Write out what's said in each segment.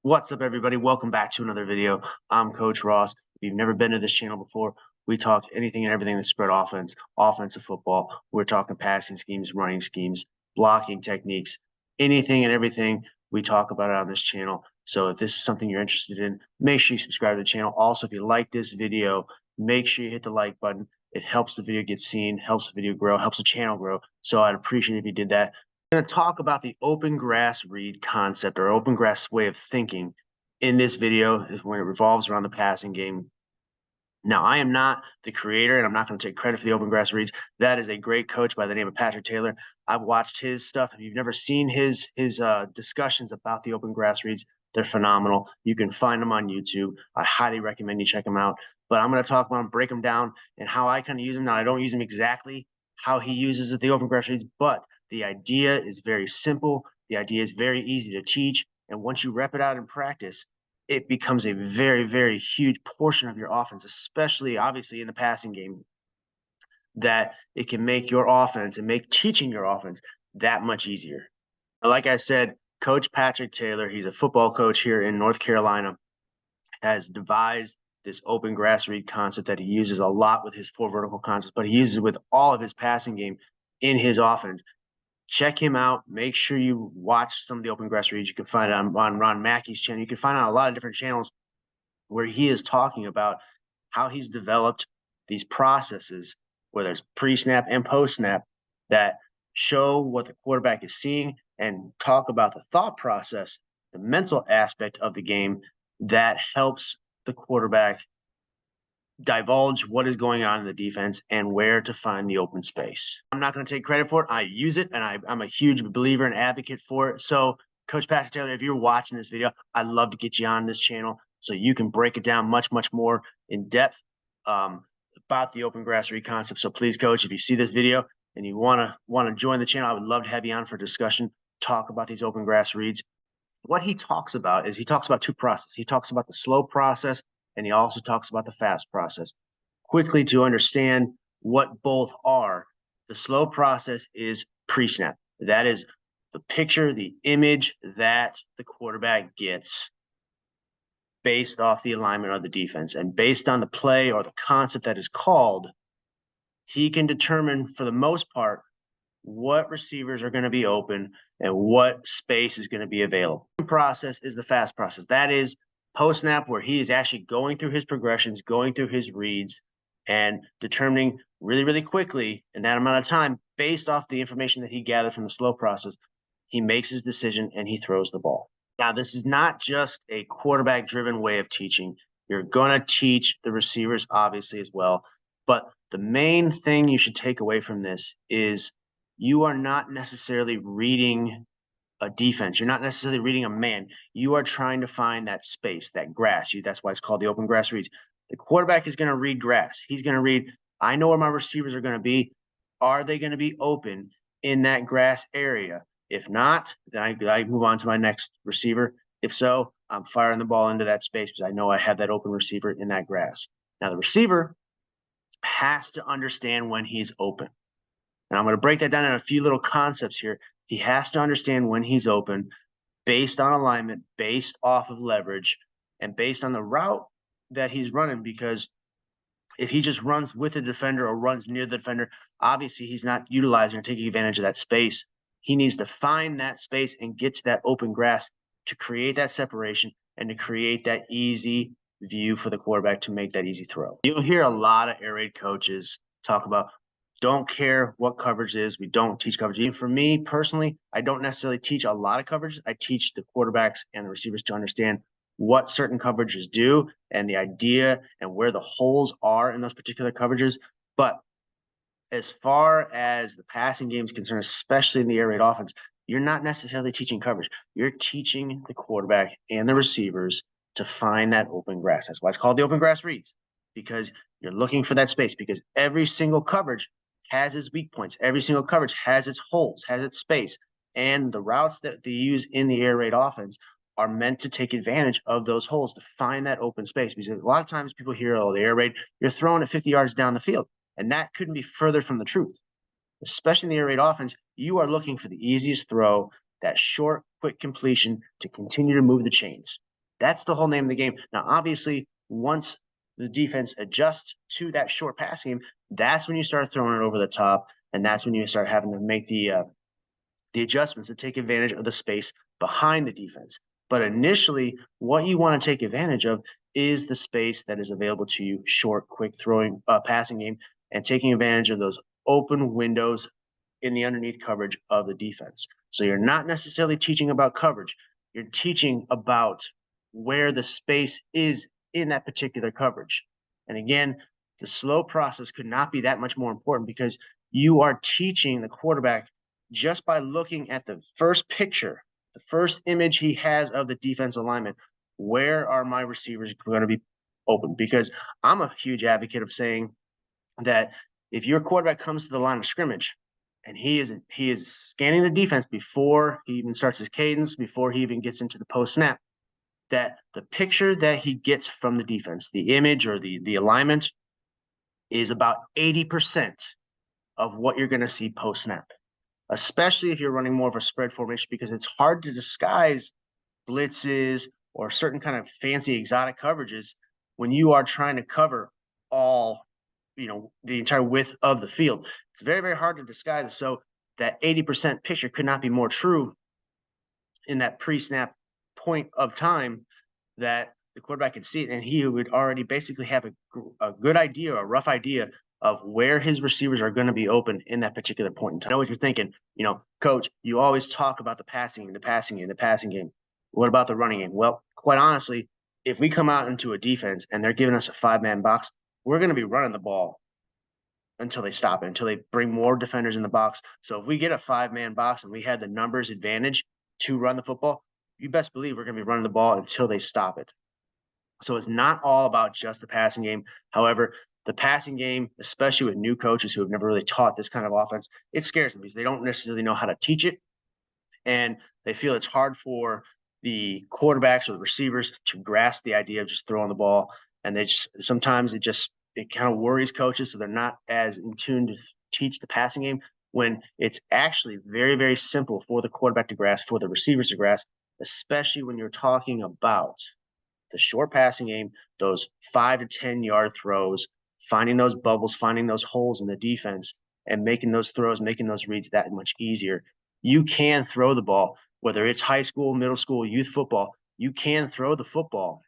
What's up, everybody? Welcome back to another video. I'm Coach Ross. If you've never been to this channel before, we talk anything and everything that's spread offense, offensive football. We're talking passing schemes, running schemes, blocking techniques, anything and everything. We talk about it on this channel. So if this is something you're interested in, make sure you subscribe to the channel. Also, if you like this video, make sure you hit the like button. It helps the video get seen, helps the video grow, helps the channel grow. So I'd appreciate it if you did that. Going to talk about the open grass read concept or open grass way of thinking in this video is when it revolves around the passing game. Now, I am not the creator, and I'm not going to take credit for the open grass reads. That is a great coach by the name of Patrick Taylor. I've watched his stuff. If you've never seen his discussions about the open grass reads, they're phenomenal. You can find them on YouTube. I highly recommend you check them out. But I'm going to talk about them, break them down, and how I kind of use them. Now, I don't use them exactly how he uses the open grass reads, but the idea is very simple. The idea is very easy to teach. And once you rep it out in practice, it becomes a very, very huge portion of your offense, especially obviously in the passing game, that it can make your offense and make teaching your offense that much easier. Like I said, Coach Patrick Taylor, he's a football coach here in North Carolina, has devised this open grass read concept that he uses a lot with his four vertical concepts, but he uses it with all of his passing game in his offense. Check him out. Make sure you watch some of the open grass reads. You can find it on Ron Mackey's channel. You can find it on a lot of different channels where he is talking about how he's developed these processes, whether it's pre-snap and post-snap, that show what the quarterback is seeing and talk about the thought process, the mental aspect of the game that helps the quarterback divulge what is going on in the defense and where to find the open space. I'm not going to take credit for it. I use it, and I'm a huge believer and advocate for it. So, Coach Patrick Taylor, if you're watching this video, I'd love to get you on this channel so you can break it down much, much more in depth about the open grass read concept. So please, Coach, if you see this video and you want to join the channel, I would love to have you on for discussion, talk about these open grass reads. What he talks about is he talks about two processes. He talks about the slow process, and he also talks about the fast process. Quickly, to understand what both are, the slow process is pre-snap. That is the picture, the image that the quarterback gets based off the alignment of the defense. And based on the play or the concept that is called, he can determine, for the most part, what receivers are going to be open and what space is going to be available. The process is the fast process. That is post-snap, where he is actually going through his progressions, going through his reads, and determining really, really quickly in that amount of time, based off the information that he gathered from the slow process, he makes his decision and he throws the ball. Now, this is not just a quarterback-driven way of teaching. You're going to teach the receivers, obviously, as well. But the main thing you should take away from this is you are not necessarily reading a defense. You're not necessarily reading a man. You are trying to find that space, that grass. That's why it's called the open grass reads. The quarterback is going to read grass. He's going to read, I know where my receivers are going to be. Are they going to be open in that grass area? If not, then I move on to my next receiver. If so, I'm firing the ball into that space because I know I have that open receiver in that grass. Now, the receiver has to understand when he's open. And I'm going to break that down in a few little concepts here. He has to understand when he's open based on alignment, based off of leverage, and based on the route that he's running. Because if he just runs with the defender or runs near the defender, obviously he's not utilizing or taking advantage of that space. He needs to find that space and get to that open grass to create that separation and to create that easy view for the quarterback to make that easy throw. You'll hear a lot of air raid coaches talk about, don't care what coverage is. We don't teach coverage. Even for me personally, I don't necessarily teach a lot of coverage. I teach the quarterbacks and the receivers to understand what certain coverages do and the idea and where the holes are in those particular coverages. But as far as the passing game is concerned, especially in the air raid offense, you're not necessarily teaching coverage. You're teaching the quarterback and the receivers to find that open grass. That's why it's called the open grass reads, because you're looking for that space, because every single coverage has its weak points. Every single coverage has its holes, has its space. And the routes that they use in the air raid offense are meant to take advantage of those holes to find that open space. Because a lot of times people hear, oh, the air raid, you're throwing it 50 yards down the field. And that couldn't be further from the truth. Especially in the air raid offense, you are looking for the easiest throw, that short, quick completion to continue to move the chains. That's the whole name of the game. Now, obviously, once the defense adjusts to that short passing game, that's when you start throwing it over the top, and that's when you start having to make the adjustments to take advantage of the space behind the defense. But initially, what you want to take advantage of is the space that is available to you, short, quick throwing passing game, and taking advantage of those open windows in the underneath coverage of the defense. So you're not necessarily teaching about coverage. You're teaching about where the space is in that particular coverage. And again, the slow process could not be that much more important because you are teaching the quarterback just by looking at the first picture, the first image he has of the defense alignment. Where are my receivers going to be open? Because I'm a huge advocate of saying that if your quarterback comes to the line of scrimmage and he is scanning the defense before he even starts his cadence, before he even gets into the post snap, that the picture that he gets from the defense, the image or the alignment, is about 80% of what you're going to see post snap, especially if you're running more of a spread formation, because it's hard to disguise blitzes or certain kind of fancy exotic coverages when you are trying to cover all, the entire width of the field. It's very, very hard to disguise. So that 80% picture could not be more true in that pre-snap point of time that the quarterback could see it, and he would already basically have a good idea, a rough idea of where his receivers are going to be open in that particular point in time. I know what you're thinking, coach, you always talk about the passing game. What about the running game? Well, quite honestly, if we come out into a defense and they're giving us a 5-man box, we're going to be running the ball until they stop it, until they bring more defenders in the box. So if we get a 5-man box and we have the numbers advantage to run the football, you best believe we're going to be running the ball until they stop it. So it's not all about just the passing game. However, the passing game, especially with new coaches who have never really taught this kind of offense, it scares them because they don't necessarily know how to teach it. And they feel it's hard for the quarterbacks or the receivers to grasp the idea of just throwing the ball. And sometimes it kind of worries coaches. So they're not as in tune to teach the passing game when it's actually very, very simple for the quarterback to grasp, for the receivers to grasp, especially when you're talking about the short passing game, those 5 to 10 yard throws, finding those bubbles, finding those holes in the defense, and making those throws, making those reads that much easier. You can throw the ball, whether it's high school, middle school, youth football. You can throw the football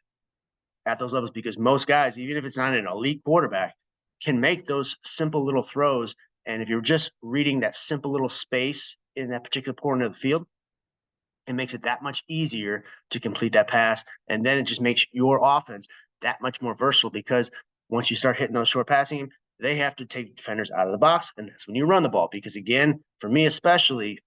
at those levels because most guys, even if it's not an elite quarterback, can make those simple little throws. And if you're just reading that simple little space in that particular corner of the field, it makes it that much easier to complete that pass. And then it just makes your offense that much more versatile because once you start hitting those short passing, they have to take defenders out of the box. And that's when you run the ball. Because again, for me especially,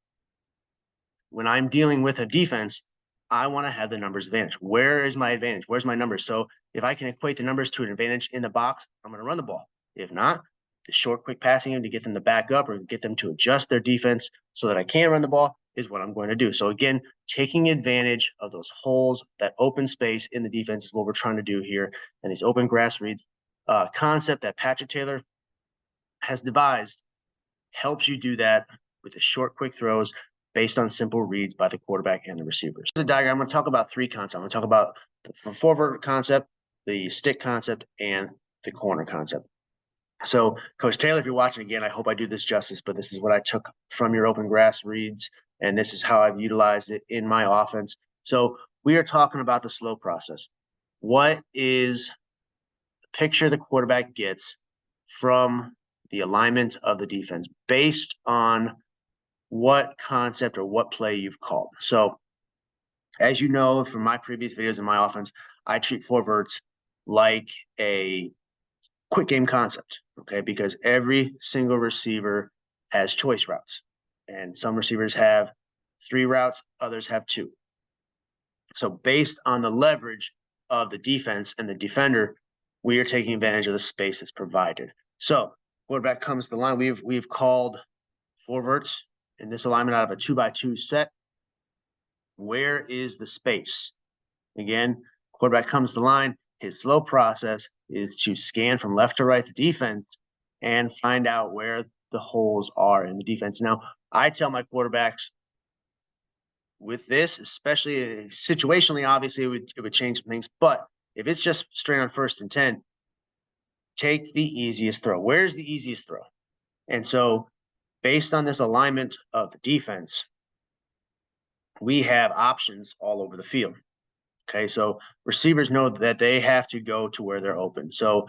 when I'm dealing with a defense, I want to have the numbers advantage. Where is my advantage? Where's my numbers? So if I can equate the numbers to an advantage in the box, I'm going to run the ball. If not, the short, quick passing game to get them to back up or get them to adjust their defense so that I can run the ball is what I'm going to do. So again, taking advantage of those holes, that open space in the defense is what we're trying to do here. And this open grass reads concept that Patrick Taylor has devised helps you do that with the short, quick throws based on simple reads by the quarterback and the receivers. The diagram, I'm going to talk about 3 concepts. I'm going to talk about the forward concept, the stick concept, and the corner concept. So, Coach Taylor, if you're watching again, I hope I do this justice, but this is what I took from your open grass reads, and this is how I've utilized it in my offense. So we are talking about the slow process. What is the picture the quarterback gets from the alignment of the defense based on what concept or what play you've called? So as you know from my previous videos in my offense, I treat four verts like a quick game concept, okay? Because every single receiver has choice routes, and some receivers have 3 routes, others have 2. So based on the leverage of the defense and the defender, we are taking advantage of the space that's provided. So quarterback comes to the line. We've called 4 verts in this alignment out of a 2x2 set. Where is the space? Again, quarterback comes to the line. His slow process is to scan from left to right the defense and find out where the holes are in the defense. Now, I tell my quarterbacks with this, especially situationally, obviously it would change some things. But if it's just straight on 1st and 10, take the easiest throw. Where's the easiest throw? And so based on this alignment of the defense, we have options all over the field. Okay, so receivers know that they have to go to where they're open. So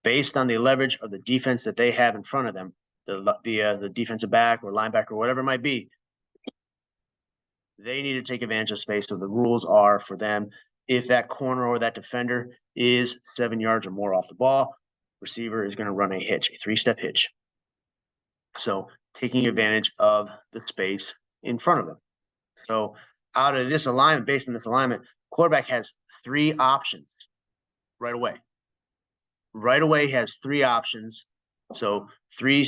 based on the leverage of the defense that they have in front of them, the defensive back or linebacker, or whatever it might be, they need to take advantage of space. So the rules are for them, if that corner or that defender is 7 yards or more off the ball, receiver is going to run a hitch, a 3-step hitch. So taking advantage of the space in front of them. So out of this alignment, based on this alignment, quarterback has 3 options right away. Right away, he has 3 options. So three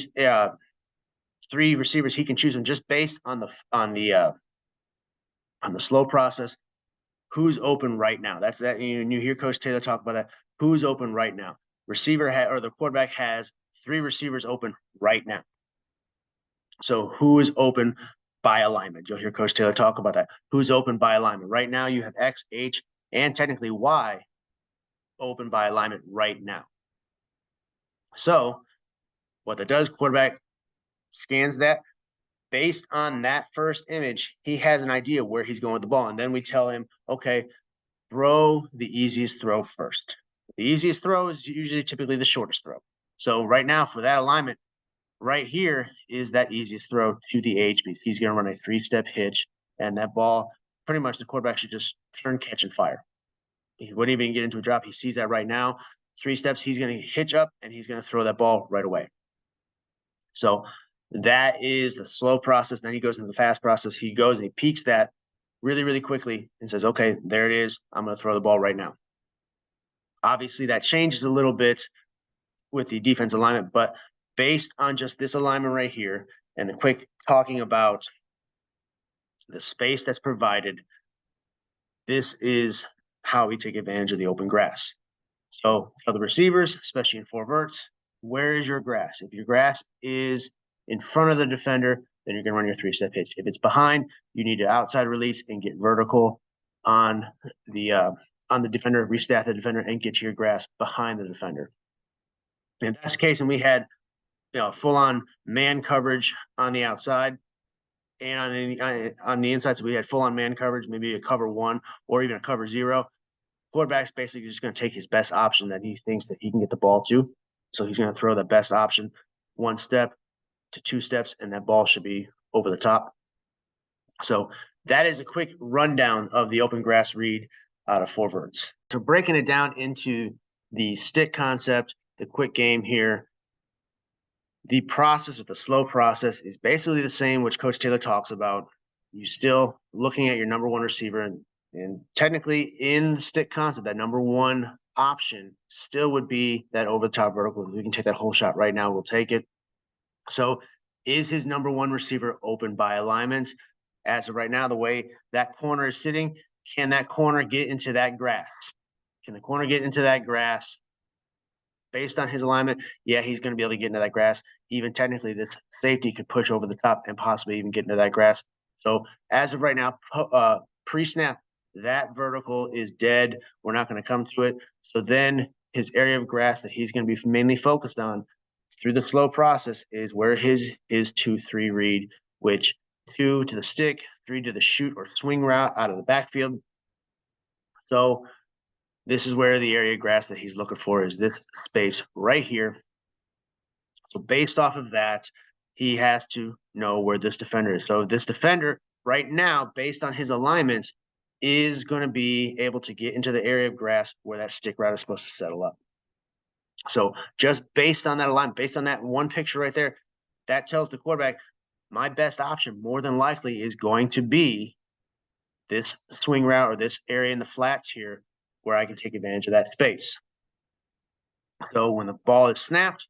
receivers he can choose from just based on the slow process. Who's open right now? That's that. You hear Coach Taylor talk about that. Who's open right now? Or the quarterback has 3 receivers open right now. So who is open by alignment? You'll hear Coach Taylor talk about that. Who's open by alignment? Right now, you have X, H, and technically Y open by alignment right now. So what that does, quarterback scans that. Based on that first image, he has an idea where he's going with the ball. And then we tell him, okay, throw the easiest throw first. The easiest throw is usually typically the shortest throw. So right now for that alignment, right here is that easiest throw to the H, because he's going to run a 3-step hitch, and that ball, pretty much the quarterback should just turn, catch, and fire. He wouldn't even get into a drop. He sees that right now. 3 steps, he's going to hitch up, and he's going to throw that ball right away. So that is the slow process. Then he goes into the fast process. He goes and he peaks that really, really quickly and says, okay, there it is. I'm going to throw the ball right now. Obviously, that changes a little bit with the defense alignment, but based on just this alignment right here and the quick talking about the space that's provided, this is how we take advantage of the open grass. So for the receivers, especially in 4 verts, where is your grass? If your grass is in front of the defender, then you're going to run your 3-step hitch. If it's behind, you need to outside release and get vertical on the defender, restaff the defender, and get to your grass behind the defender. And if that's the case, and we had full-on man coverage on the outside and on the inside, so we had full-on man coverage, maybe a cover 1 or even a cover 0. Quarterback's basically just going to take his best option that he thinks that he can get the ball to. So he's going to throw the best option 1 step to 2 steps, and that ball should be over the top. So that is a quick rundown of the open grass read out of 4 verts. So breaking it down into the stick concept, the quick game here, the process with the slow process is basically the same, which Coach Taylor talks about. You're still looking at your number 1 receiver, and technically in the stick concept, that number 1 option still would be that over the top vertical. We can take that whole shot right now. We'll take it. So is his number 1 receiver open by alignment? As of right now, the way that corner is sitting, can that corner get into that grass? Can the corner get into that grass? Based on his alignment, yeah, he's going to be able to get into that grass. Even technically, this safety could push over the top and possibly even get into that grass. So as of right now, pre-snap, that vertical is dead. We're not going to come to it. So then his area of grass that he's going to be mainly focused on through the slow process is where his 2-3 read, which 2 to the stick, 3 to the shoot or swing route out of the backfield. So this is where the area of grass that he's looking for is this space right here. So based off of that, he has to know where this defender is. So this defender right now, based on his alignment, is going to be able to get into the area of grass where that stick route is supposed to settle up. So just based on that alignment, based on that one picture right there, that tells the quarterback, my best option more than likely is going to be this swing route or this area in the flats here where I can take advantage of that space. So when the ball is snapped,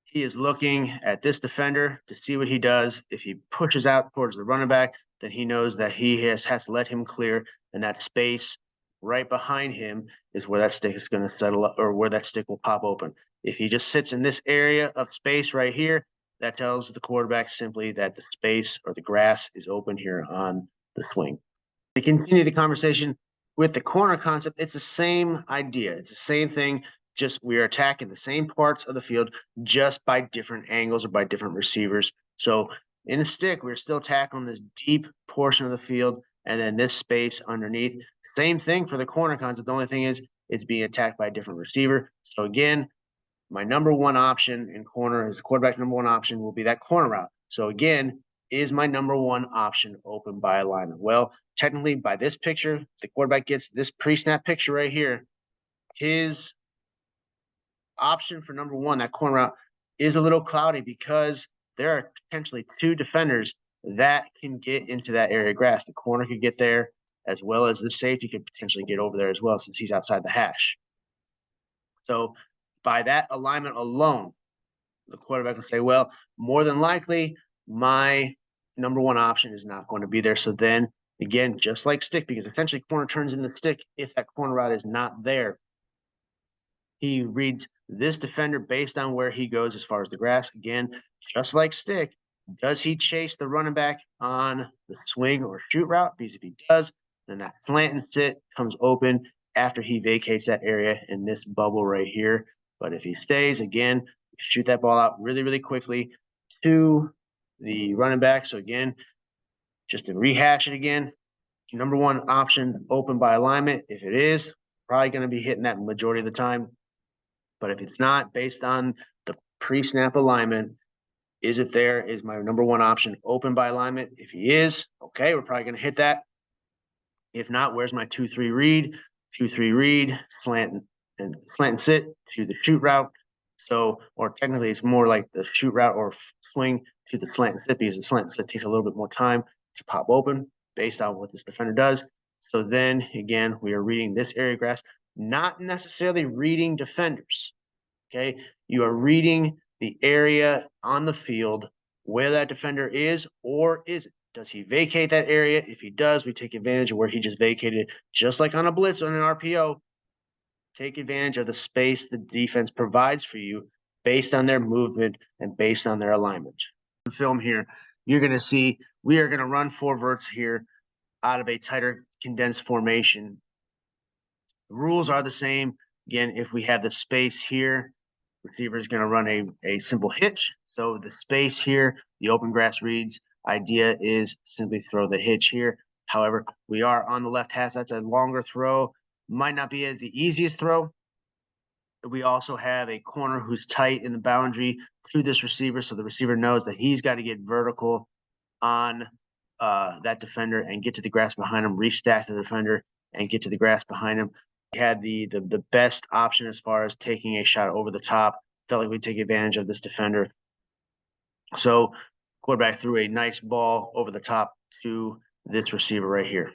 he is looking at this defender to see what he does. If he pushes out towards the running back, then he knows that he has to let him clear, and that space right behind him is where that stick is going to settle up, or where that stick will pop open. If he just sits in this area of space right here, that tells the quarterback simply that the space or the grass is open here on the swing. To continue the conversation with the corner concept, it's the same idea. It's the same thing, just we are attacking the same parts of the field just by different angles or by different receivers. So in the stick, we're still tackling this deep portion of the field and then this space underneath. Same thing for the corner concept. The only thing is it's being attacked by a different receiver. So again, my number one option in corner is quarterback's number one option will be that corner route. So again, is my number one option open by alignment? Well, technically by this picture, the quarterback gets this pre-snap picture right here. His option for number one, that corner route, is a little cloudy because there are potentially two defenders that can get into that area of grass. The corner could get there as well as the safety could potentially get over there as well since he's outside the hash. So by that alignment alone, the quarterback will say, well, more than likely, my number one option is not going to be there. So then again, just like stick, because essentially corner turns into stick if that corner route is not there. He reads this defender based on where he goes as far as the grass. Again, just like stick, does he chase the running back on the swing or shoot route? Because if he does, then that slant and sit comes open after he vacates that area in this bubble right here. But if he stays, again, shoot that ball out really, really quickly to the running back. So again, just to rehash it again, number one option open by alignment. If it is, probably going to be hitting that majority of the time. But if it's not, based on the pre-snap alignment, is it there? Is my number one option open by alignment? If he is, okay, we're probably going to hit that. If not, where's my 2-3 read? 2-3 read, slant and sit to the shoot route. So, or technically it's more like the shoot route or swing to the slant and sit because the slant and sit takes a little bit more time to pop open based on what this defender does. So then again, we are reading this area of grass, not necessarily reading defenders. Okay, you are reading the area on the field where that defender is or isn't. Does he vacate that area? If he does, we take advantage of where he just vacated, just like on a blitz or an RPO. Take advantage of the space the defense provides for you based on their movement and based on their alignment. Film here, you're going to see we are going to run four verts here out of a tighter condensed formation. The rules are the same. Again, if we have the space here, receiver is going to run a simple hitch. So the space here, the open grass reads, idea is simply throw the hitch here. However, we are on the left hash. That's a longer throw. Might not be the easiest throw. We also have a corner who's tight in the boundary to this receiver. So the receiver knows that he's got to get vertical on that defender and get to the grass behind him, restack the defender and get to the grass behind him. We had the best option as far as taking a shot over the top. Felt like we'd take advantage of this defender. So quarterback threw a nice ball over the top to this receiver right here.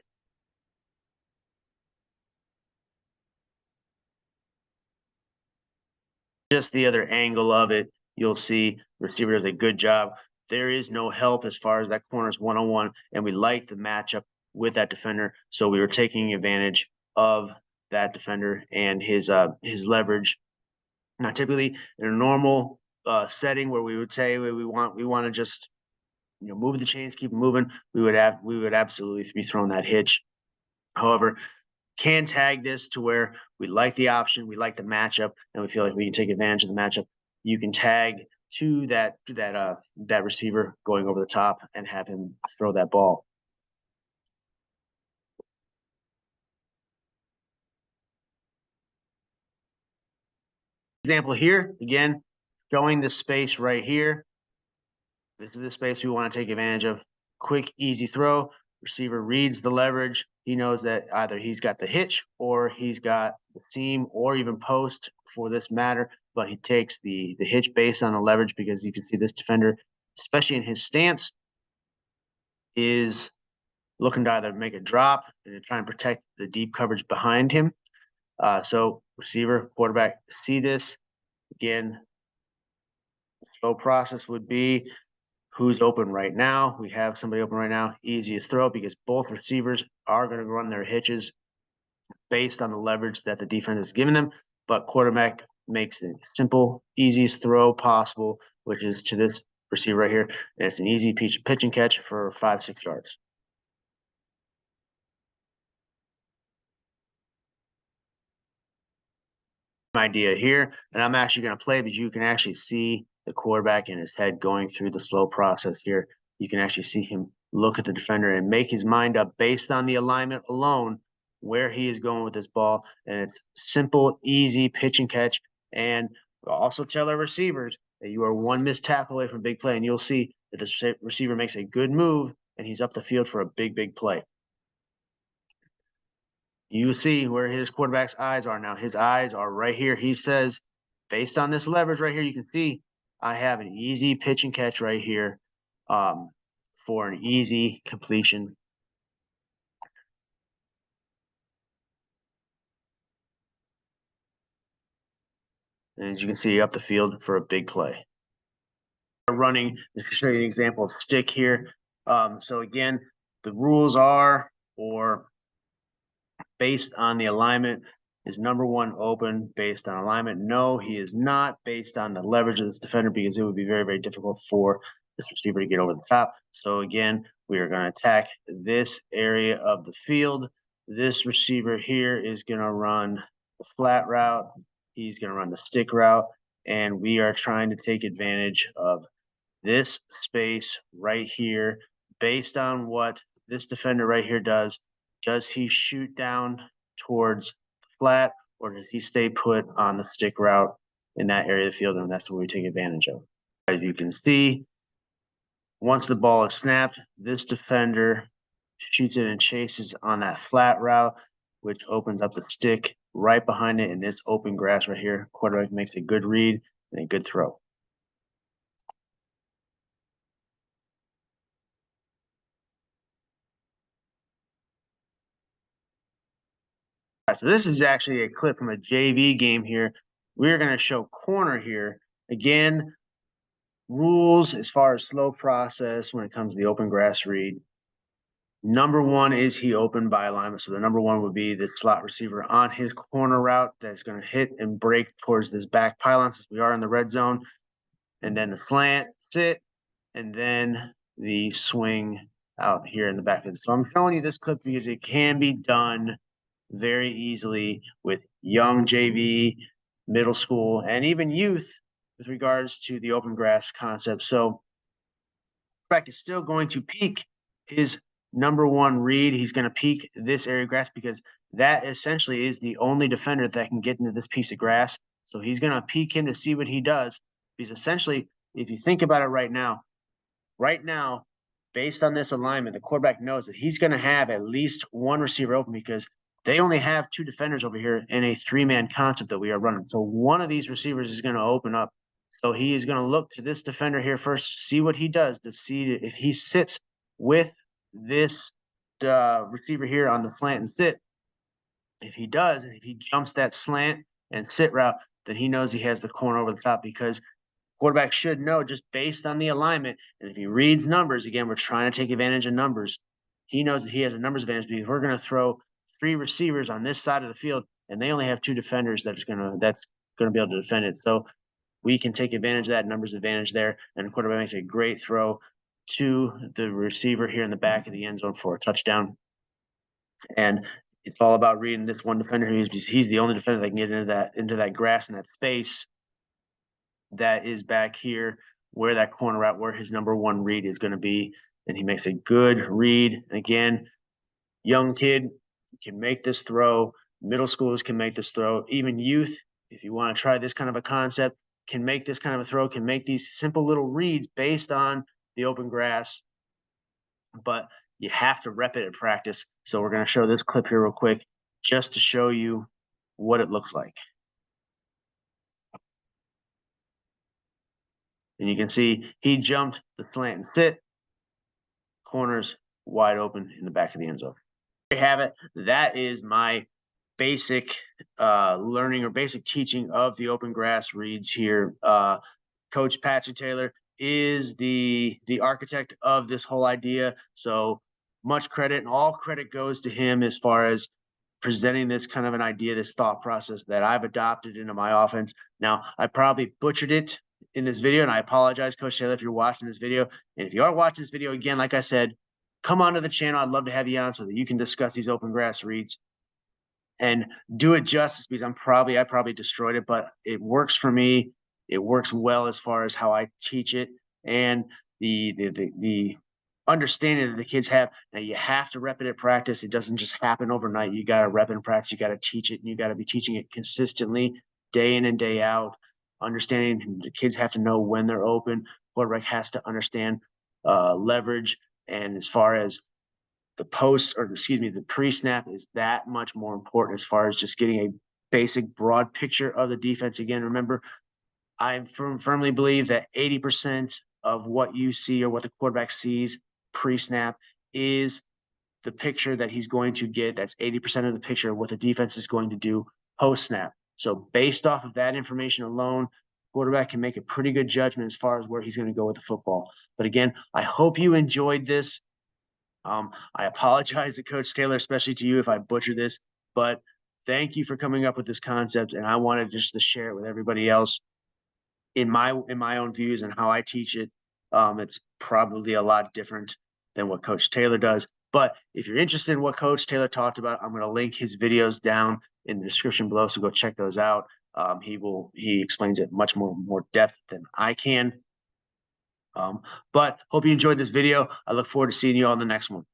Just the other angle of it, you'll see receiver does a good job. There is no help as far as that corner's one-on-one, and we like the matchup with that defender. So we were taking advantage of that defender and his leverage. Now, typically in a normal setting where we would say we want to just move the chains, keep moving, we would absolutely be throwing that hitch. However, can tag this to where we like the option, we like the matchup, and we feel like we can take advantage of the matchup. You can tag to that receiver going over the top and have him throw that ball. Example here, again, showing the space right here. This is the space we want to take advantage of. Quick, easy throw. Receiver reads the leverage. He knows that either he's got the hitch or he's got the seam or even post for this matter, but he takes the hitch based on the leverage because you can see this defender, especially in his stance, is looking to either make a drop and to try and protect the deep coverage behind him. So receiver, quarterback see this. Again, the slow process would be who's open right now. We have somebody open right now. Easiest throw because both receivers are going to run their hitches based on the leverage that the defense is giving them. But quarterback makes the simple, easiest throw possible, which is to this receiver right here. And it's an easy pitch and catch for 5-6 yards. idea here, and I'm actually going to play because you can actually see the quarterback in his head going through the slow process here. You can actually see him look at the defender and make his mind up based on the alignment alone where he is going with this ball. And it's simple, easy pitch and catch. And also tell our receivers that you are one missed tackle away from big play, and you'll see that this receiver makes a good move and he's up the field for a big, big play. You see where his quarterback's eyes are now. His eyes are right here. He says, based on this leverage right here, you can see I have an easy pitch and catch right here for an easy completion. And as you can see, up the field for a big play. Running, just to show you an example of stick here. So again, the rules are, or based on the alignment, is number one open based on alignment? No, he is not based on the leverage of this defender, because it would be very, very difficult for this receiver to get over the top. So again, we are going to attack this area of the field. This receiver here is going to run the flat route. He's going to run the stick route. And we are trying to take advantage of this space right here based on what this defender right here does. Does he shoot down towards flat, or does he stay put on the stick route in that area of the field? And that's what we take advantage of. As you can see, once the ball is snapped, this defender shoots it and chases on that flat route, which opens up the stick right behind it in this open grass right here. Quarterback makes a good read and a good throw. So this is actually a clip from a JV game here. We're going to show corner here. Again, rules as far as slow process when it comes to the open grass read. Number one is he open by alignment. So the number one would be the slot receiver on his corner route that's going to hit and break towards this back pylon, since we are in the red zone. And then the slant, sit, and then the swing out here in the back. So I'm showing you this clip because it can be done very easily with young JV, middle school, and even youth with regards to the open grass concept. So quarterback is still going to peak his number one read. He's going to peak this area of grass because that essentially is the only defender that can get into this piece of grass. So he's going to peek him to see what he does. Because essentially, if you think about it right now, based on this alignment, the quarterback knows that he's going to have at least one receiver open, because they only have two defenders over here in a three-man concept that we are running. So one of these receivers is going to open up. So he is going to look to this defender here first to see what he does, to see if he sits with this receiver here on the slant and sit. If he does, and if he jumps that slant and sit route, then he knows he has the corner over the top, because quarterback should know just based on the alignment. And if he reads numbers, again, we're trying to take advantage of numbers. He knows that he has a numbers advantage because we're going to throw three receivers on this side of the field, and they only have two defenders that's going to be able to defend it. So we can take advantage of that numbers advantage there, and the quarterback makes a great throw to the receiver here in the back of the end zone for a touchdown. And it's all about reading this one defender. He's the only defender that can get into that grass and that space that is back here where that corner route, where his number one read is going to be. And he makes a good read. And again, young kid can make this throw. Middle schoolers can make this throw. Even youth, if you want to try this kind of a concept, can make this kind of a throw, can make these simple little reads based on the open grass. But you have to rep it at practice. So we're going to show this clip here real quick just to show you what it looks like. And you can see he jumped the slant and sit. Corners wide open in the back of the end zone. There you have it. That is my basic learning or basic teaching of the open grass reads here. Coach Patrick Taylor is the architect of this whole idea. So much credit, and all credit goes to him as far as presenting this kind of an idea, this thought process that I've adopted into my offense. Now, I probably butchered it in this video, and I apologize, Coach Taylor, if you're watching this video. And if you are watching this video, again, like I said, come onto the channel. I'd love to have you on so that you can discuss these open grass reads. and do it justice because I probably destroyed it, but it works for me. It works well as far as how I teach it and the understanding that the kids have. Now you have to rep it at practice. It doesn't just happen overnight. You got to rep it in practice. You got to teach it, and you got to be teaching it consistently, day in and day out. Understanding the kids have to know when they're open. Quarterback has to understand leverage, and as far as the pre-snap is that much more important as far as just getting a basic broad picture of the defense. Again, remember, I firmly believe that 80% of what you see or what the quarterback sees pre-snap is the picture that he's going to get. That's 80% of the picture of what the defense is going to do post-snap. So based off of that information alone, quarterback can make a pretty good judgment as far as where he's going to go with the football. But again, I hope you enjoyed this. I apologize to Coach Taylor, especially to you if I butcher this, but thank you for coming up with this concept. And I wanted just to share it with everybody else in my own views and how I teach it. It's probably a lot different than what Coach Taylor does. But if you're interested in what Coach Taylor talked about, I'm going to link his videos down in the description below, so go check those out. He explains it much more depth than I can. But hope you enjoyed this video. I look forward to seeing you on the next one.